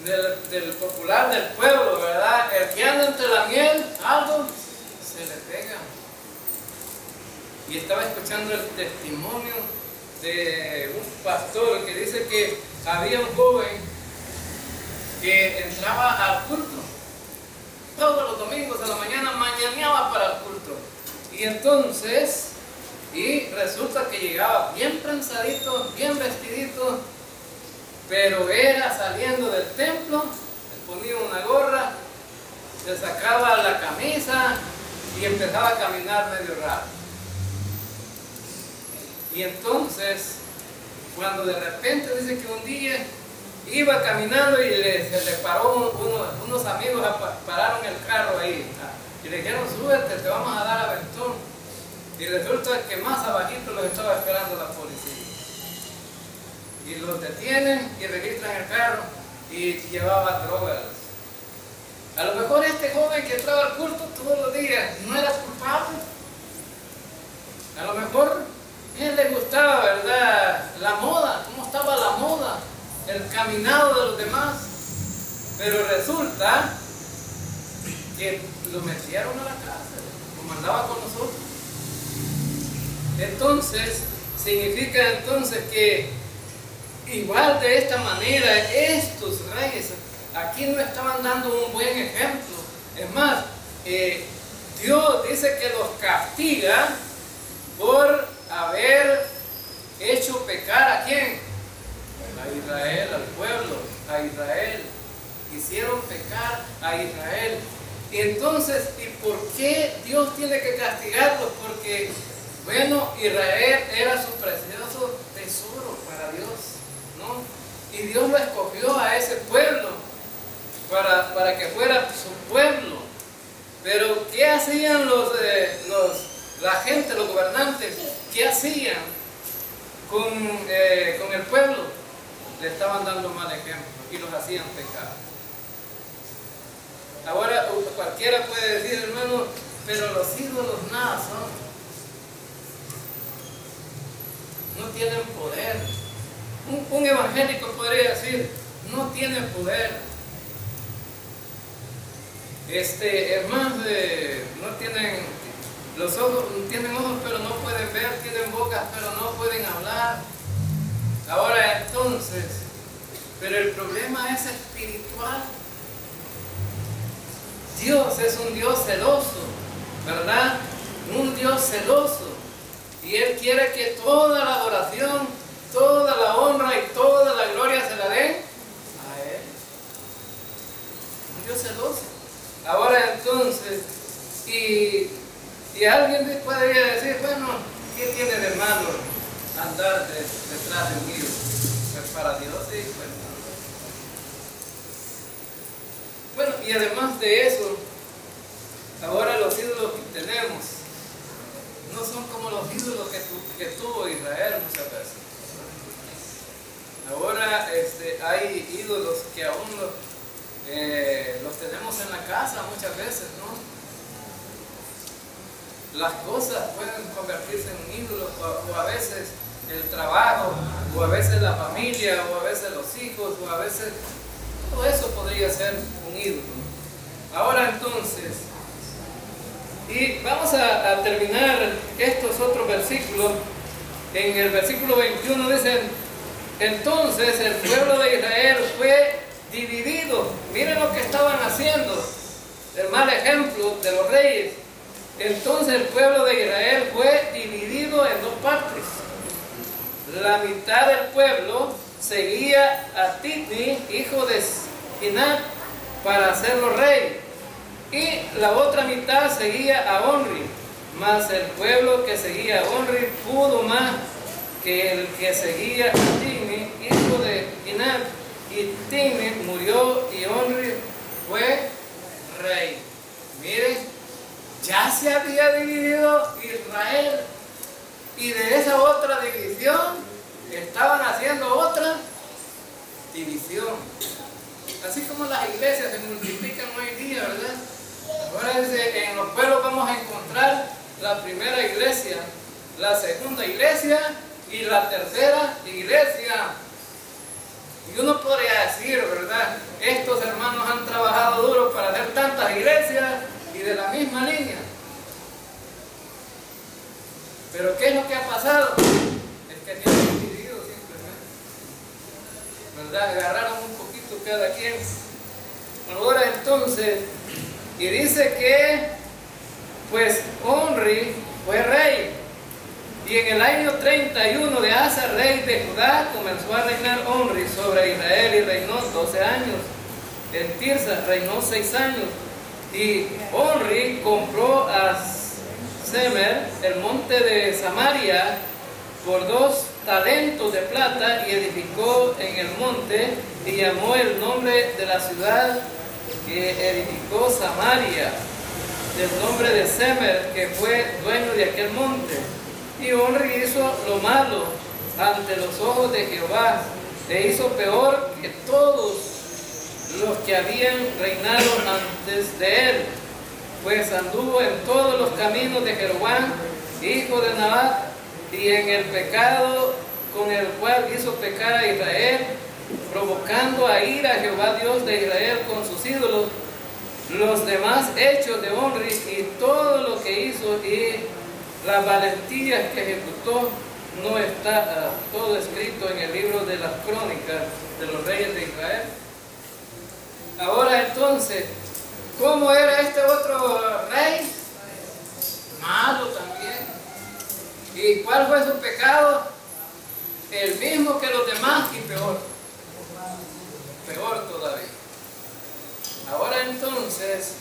del popular del pueblo, ¿verdad? El que anda entre la miel, algo se le pega. Y estaba escuchando el testimonio de un pastor que dice que había un joven que entraba al culto todos los domingos a la mañana, mañaneaba para el culto, y entonces resulta que llegaba bien prensadito, bien vestidito, pero era saliendo del templo, le ponía una gorra, se sacaba la camisa y empezaba a caminar medio raro. Y entonces, cuando de repente dice que un día iba caminando y se le paró unos amigos, pararon el carro ahí y le dijeron, súbete, te vamos a dar aventón. Y resulta que más abajito los estaba esperando la policía. Y los detienen y registran el carro y llevaba drogas. A lo mejor este joven que entraba al culto todos los días no era culpable. A lo mejor a él le gustaba, ¿verdad?, la moda, cómo estaba la moda, el caminado de los demás. Pero resulta que lo metieron a la cárcel, como andaba con nosotros. Entonces, significa entonces que igual de esta manera estos reyes aquí no estaban dando un buen ejemplo. Es más, Dios dice que los castiga por haber hecho pecar ¿a quién? A Israel, al pueblo, a Israel. Hicieron pecar a Israel. Y entonces, ¿y por qué Dios tiene que castigarlos? Porque, bueno, Israel era su precioso tesoro para Dios, ¿no? Y Dios lo escogió a ese pueblo para que fuera su pueblo. Pero ¿qué hacían la gente, los gobernantes? ¿Qué hacían con el pueblo? Le estaban dando mal ejemplo y los hacían pecar. Ahora cualquiera puede decir, hermano, pero los ídolos nada son. No tienen poder. Un evangélico podría decir, no tiene poder. Es más, no tienen los ojos, tienen ojos pero no pueden ver, tienen bocas pero no pueden hablar. Ahora entonces, pero el problema es espiritual. Dios es un Dios celoso, ¿verdad? Un Dios celoso. Y Él quiere que toda la adoración, toda la honra y toda la gloria se la den a Él. Un Dios celoso. Ahora entonces, y alguien podría decir, bueno, ¿qué tiene de malo andar detrás de un ídolo? Pues para Dios sí, pues. Bueno, y además de eso, ahora los ídolos que tenemos no son como los ídolos que tuvo Israel muchas veces. Ahora hay ídolos que aún los tenemos en la casa muchas veces, ¿no? Las cosas pueden convertirse en ídolos, o a veces el trabajo, o a veces la familia, o a veces los hijos, o a veces todo eso podría ser un ídolo. Ahora entonces, y vamos a terminar estos otros versículos. En el versículo 21 dicen, entonces el pueblo de Israel fue dividido. Miren lo que estaban haciendo, el mal ejemplo de los reyes. Entonces el pueblo de Israel fue dividido en dos partes. La mitad del pueblo seguía a Tibni, hijo de Ginat, para hacerlo rey, y la otra mitad seguía a Onri. Mas el pueblo que seguía a Onri pudo más que el que seguía a Tibni, hijo de Ginat, y Tibni murió y Onri fue rey. Miren, ya se había dividido Israel, y de esa otra división estaban haciendo otra división. Así como las iglesias se multiplican hoy día, ¿verdad? Ahora en los pueblos vamos a encontrar la primera iglesia, la segunda iglesia y la tercera iglesia. Y uno podría decir, ¿verdad? Estos hermanos han trabajado duro para hacer tantas iglesias y de la misma línea. Pero ¿qué es lo que ha pasado? Es que se han dividido simplemente, ¿verdad? Agarraron un poquito cada quien. Ahora entonces, y dice que pues Onri fue rey, y en el año 31 de Asa, rey de Judá, comenzó a reinar Onri sobre Israel y reinó 12 años. En Tirsa reinó 6 años, y Onri compró a Semer, el monte de Samaria, por 2 talentos de plata, y edificó en el monte, y llamó el nombre de la ciudad que edificó Samaria, del nombre de Semer, que fue dueño de aquel monte. Y Omri hizo lo malo ante los ojos de Jehová, e hizo peor que todos los que habían reinado antes de él, pues anduvo en todos los caminos de Jeroboam, hijo de Nabat, y en el pecado con el cual hizo pecar a Israel, provocando a ira a Jehová Dios de Israel con sus ídolos. Los demás hechos de Omri y todo lo que hizo y las valentías que ejecutó, no está todo escrito en el libro de las crónicas de los reyes de Israel. Ahora entonces, ¿cómo era este otro rey? Malo también. ¿Y cuál fue su pecado? El mismo que los demás y peor. Peor todavía. Ahora entonces,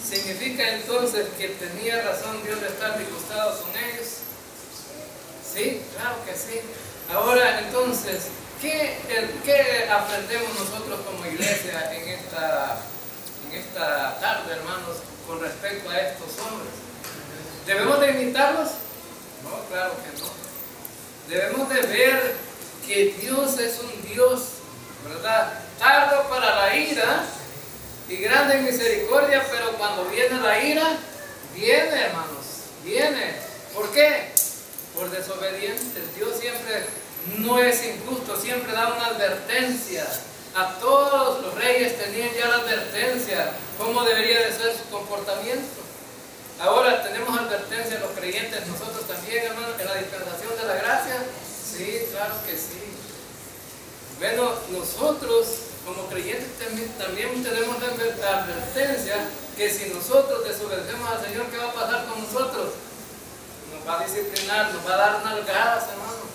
¿significa entonces que tenía razón Dios de estar disgustado con ellos? Sí, claro que sí. Ahora entonces, ¿qué aprendemos nosotros como iglesia en esta tarde, hermanos, con respecto a estos hombres? ¿Debemos de imitarlos? No, claro que no. Debemos de ver que Dios es un Dios, ¿verdad?, tardo para la ira y grande en misericordia, pero cuando viene la ira, viene, hermanos, viene. ¿Por qué? Por desobedientes. Dios siempre no es injusto, siempre da una advertencia. A todos los reyes tenían ya la advertencia, cómo debería de ser su comportamiento. Ahora tenemos advertencia a los creyentes, nosotros también, hermanos, en la dispensación de la gracia. Sí, claro que sí. Bueno, nosotros como creyentes también tenemos la advertencia que si nosotros desobedecemos al Señor, ¿qué va a pasar con nosotros? Nos va a disciplinar, nos va a dar nalgadas, hermano.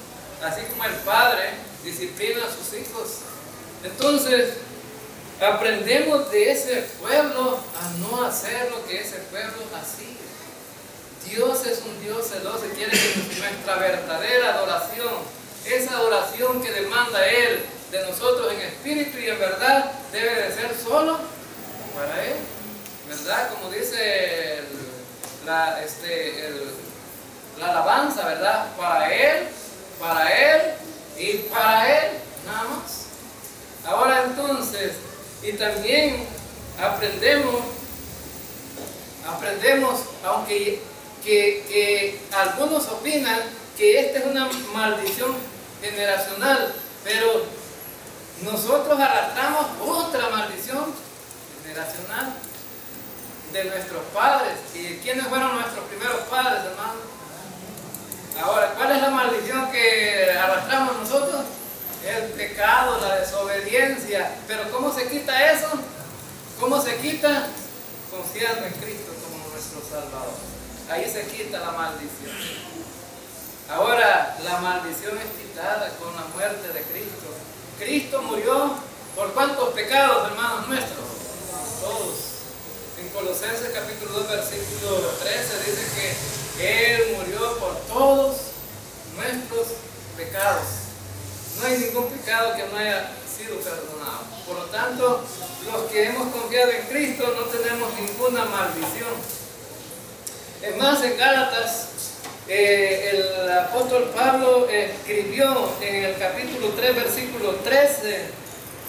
Así como el Padre disciplina a sus hijos. Entonces, aprendemos de ese pueblo a no hacer lo que ese pueblo hacía. Dios es un Dios celoso y quiere que nuestra verdadera adoración, esa adoración que demanda Él de nosotros en espíritu y en verdad, debe de ser solo para Él, ¿verdad? Como dice la alabanza, ¿verdad? Para Él y para Él, nada más. Ahora entonces, y también aprendemos, aunque que algunos opinan que esta es una maldición generacional, pero nosotros arrastramos otra maldición generacional de nuestros padres. ¿Y quiénes fueron nuestros primeros padres, hermano? Ahora, ¿cuál es la maldición que arrastramos nosotros? El pecado, la desobediencia. Pero ¿cómo se quita eso? ¿Cómo se quita? Confiando en Cristo como nuestro Salvador. Ahí se quita la maldición. Ahora, la maldición es quitada con la muerte de Cristo. Cristo murió por ¿cuántos pecados, hermanos nuestros? Todos. En Colosenses capítulo 2, versículo 13 dice que Él murió por todos nuestros pecados. No hay ningún pecado que no haya sido perdonado. Por lo tanto, los que hemos confiado en Cristo no tenemos ninguna maldición. Es más, en Gálatas, el apóstol Pablo escribió en el capítulo 3, versículo 13,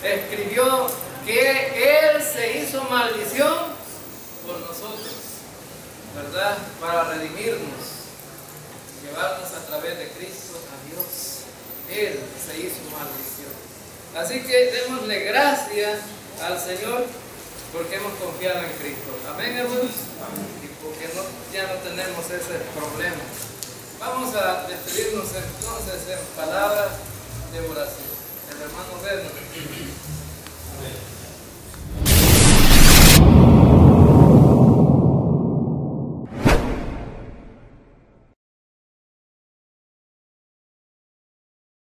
escribió que Él se hizo maldición por nosotros, ¿verdad? Para redimirnos, llevarnos a través de Cristo a Dios. Él se hizo maldición. Así que démosle gracias al Señor porque hemos confiado en Cristo. Amén, hermanos. Y porque ya no tenemos ese problema. Vamos a despedirnos entonces en palabras de oración. El hermano Werner. Amén.